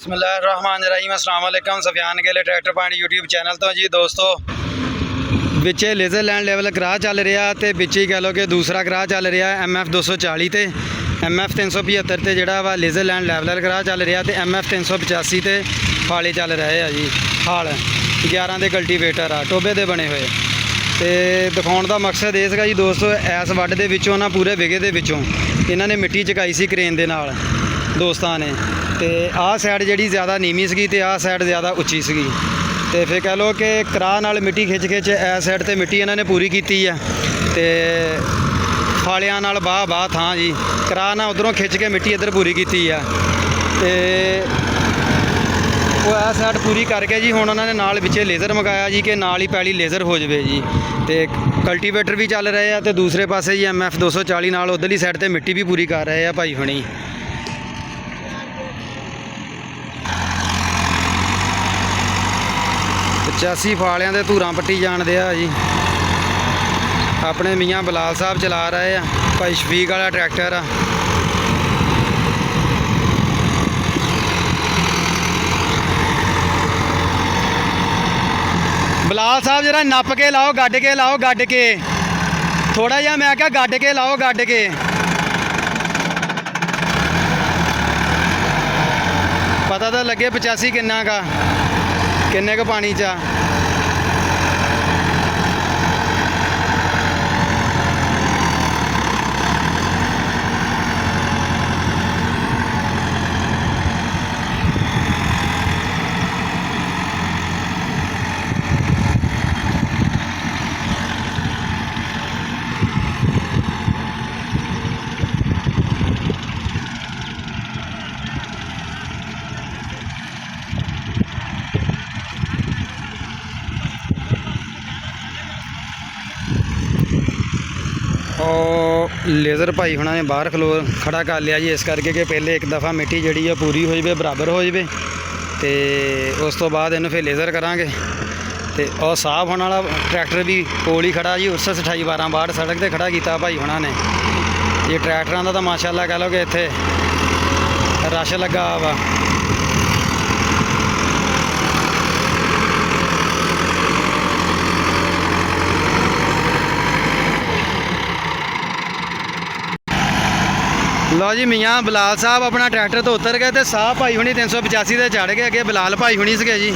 बिस्मिल्लाहिर्रहमानिर्रहीम अस्सलाम वालेकुम सफियान गेले ट्रैक्टर पॉइंट यूट्यूब चैनल तो जी दोस्तों विचे लेज़र लैंड लेवल करा चल रहा तो विच ही कह लो कि दूसरा करा चल रहा MF 240 तो MF 375 तो जोड़ा वा लेज़र लैंड लेवल करा चल रहा तो MF 385 तो फाले चल रहे हैं जी। हाल 11 के कल्टीवेटर आ टोबे के बने हुए तो दिखाने का मकसद ये सीगा जी दोस्तों इस वड्ड दे विचों ना पूरे विगे दे विचों इन्हां ने मिट्टी चुकाई सी क्रेन दे नाल दोस्तां ने तो आह साइड जी ज़्यादा नीवीं सी तो आह साइड ज़्यादा उच्ची सी तो फिर कह लो कि करा नाल मिट्टी खिच खिच इस साइड तो मिट्टी इन्होंने पूरी की है तो फालियां नाल बाह थां जी करा ना उधरों खिच के मिट्टी इधर पूरी की है तो वो इस साइड पूरी करके जी हुण उन्होंने नाल विचे लेज़र मंगाया जी कि नाल ही पैली लेज़र हो जाए जी। तो कल्टीवेटर भी चल रहे हैं तो दूसरे पासे जी MF 240 नाल उधरली साइड तो मिट्टी भी पूरी कर रहे हैं भाई हुणी। 85 फालियां दे धूरां पट्टी जान दिया जी। अपने मियाँ बलाल साहब चला रहे हैं भाई शफीक वाला ट्रैक्टर आ। बलाल साहब जरा नप के लाओ गड्ढ के लाओ गड्ढ के थोड़ा जिहा मैं क्या गड्ढ के लाओ गड्ढ के पता तो लगे 85 किन्ना का किन्ने का पानी चा। और लेज़र भाई हुणा ने बाहर खड़ा कर लिया जी इस करके कि पहले एक दफ़ा मिट्टी जी है पूरी हो जाए बराबर हो जाए तो उस तो बाद इन्हूं फिर लेज़र करांगे। तो और साफ होने वाला ट्रैक्टर भी कोल ही खड़ा जी उर्सस 2812 सड़क पर खड़ा किया भाई हुणा ने। ये ट्रैक्टरां दा तो माशाअल्लाह कह लो कि इत्थे रश लगा वा। लो जी मियाँ बलाल साहब अपना ट्रैक्टर तो उतर गए तो साह भाई हुणी 385 से चढ़ गए अगे बलाल भाई हुणी सके जी।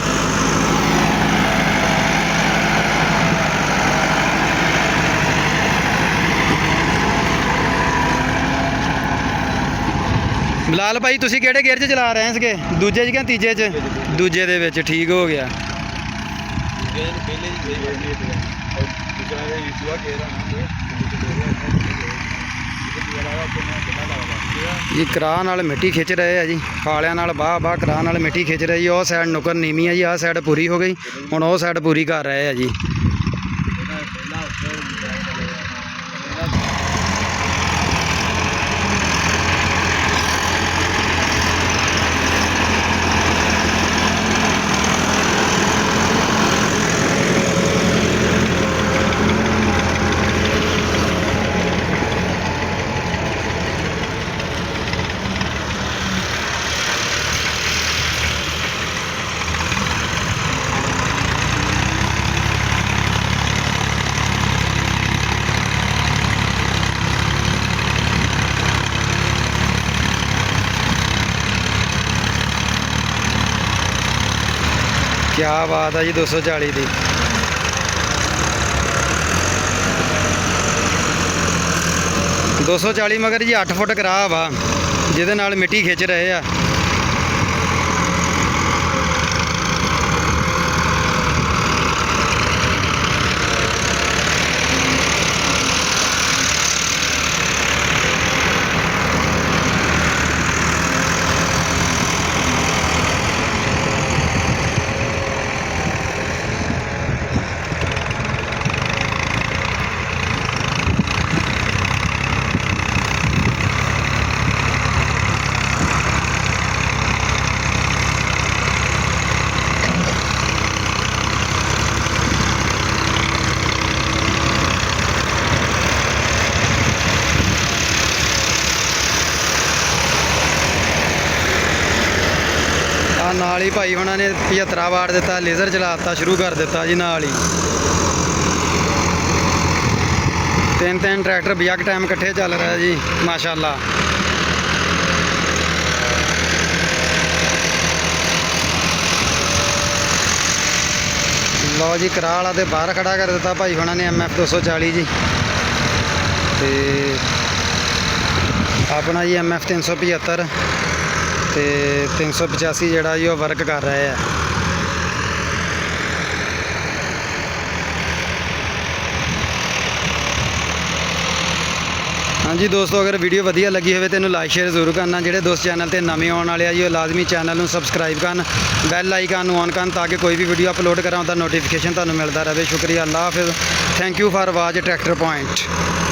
बलाल भाई तुसी किहड़े गेयर च चला रहे सके दूजे च क्या तीजे च दूजे दे विच ठीक हो गया। जी करा नाल मिट्टी खिंच रहे हैं जी फालियां नाल बाह करा नाल मिट्टी खिंच रही है। और साइड नुकर नीवी है जी आह साइड पूरी हो गई हुण वो साइड पूरी कर रहे हैं जी। क्या बात है जी 240 की 240 मगर जी 8 फुट करा वा जिहदे नाल मिट्टी खिंच रहे हैं। ਆ ਨਾਲ ਹੀ ਭਾਈ ਹੁਣਾਂ ਨੇ 75 ਵਾਟ ਦਿੱਤਾ, ਲੇਜ਼ਰ ਚਲਾਤਾ ਸ਼ੁਰੂ ਕਰ ਦਿੱਤਾ ਜੀ ਨਾਲ ਹੀ। ਤਿੰਨ ਟਰੈਕਟਰ ਬਿਆਕ ਟਾਈਮ ਇਕੱਠੇ ਚੱਲ ਰਿਹਾ ਜੀ ਮਾਸ਼ਾਅੱਲਾ। ਲਓ ਜੀ ਕਰਾਹ ਵਾਲਾ ਤੇ ਬਾਹਰ ਖੜਾ ਕਰ ਦਿੱਤਾ ਭਾਈ ਹੁਣਾਂ ਨੇ MF 240 ਜੀ, ਤੇ ਆਪਣਾ ਜੀ MF 375 ਤੇ 385 ਜਿਹੜਾ ਜੀ ਉਹ ਵਰਕ ਕਰ ਰਹੇ ਆ। ਹਾਂਜੀ ਦੋਸਤੋ, ਅਗਰ ਵੀਡੀਓ ਵਧੀਆ ਲੱਗੀ ਹੋਵੇ ਤਾਂ ਇਹਨੂੰ ਲਾਈਕ ਸ਼ੇਅਰ ਜ਼ਰੂਰ ਕਰਨਾ। ਜਿਹੜੇ ਦੋਸਤ ਚੈਨਲ ਤੇ ਨਵੇਂ ਆਉਣ ਵਾਲੇ ਆ ਜੀ ਉਹ ਲਾਜ਼ਮੀ ਚੈਨਲ ਨੂੰ ਸਬਸਕ੍ਰਾਈਬ ਕਰਨ, ਬੈਲ ਆਈਕਨ ਨੂੰ ਔਨ ਕਰਨ ਤਾਂ ਕਿ ਕੋਈ ਵੀ ਵੀਡੀਓ ਅਪਲੋਡ ਕਰਾਂ ਉਹਦਾ ਨੋਟੀਫਿਕੇਸ਼ਨ ਤੁਹਾਨੂੰ ਮਿਲਦਾ ਰਹੇ। ਸ਼ੁਕਰੀਆ, ਅੱਲਾਹ ਹਾਫਿਜ਼, thank you for watch Tractor point.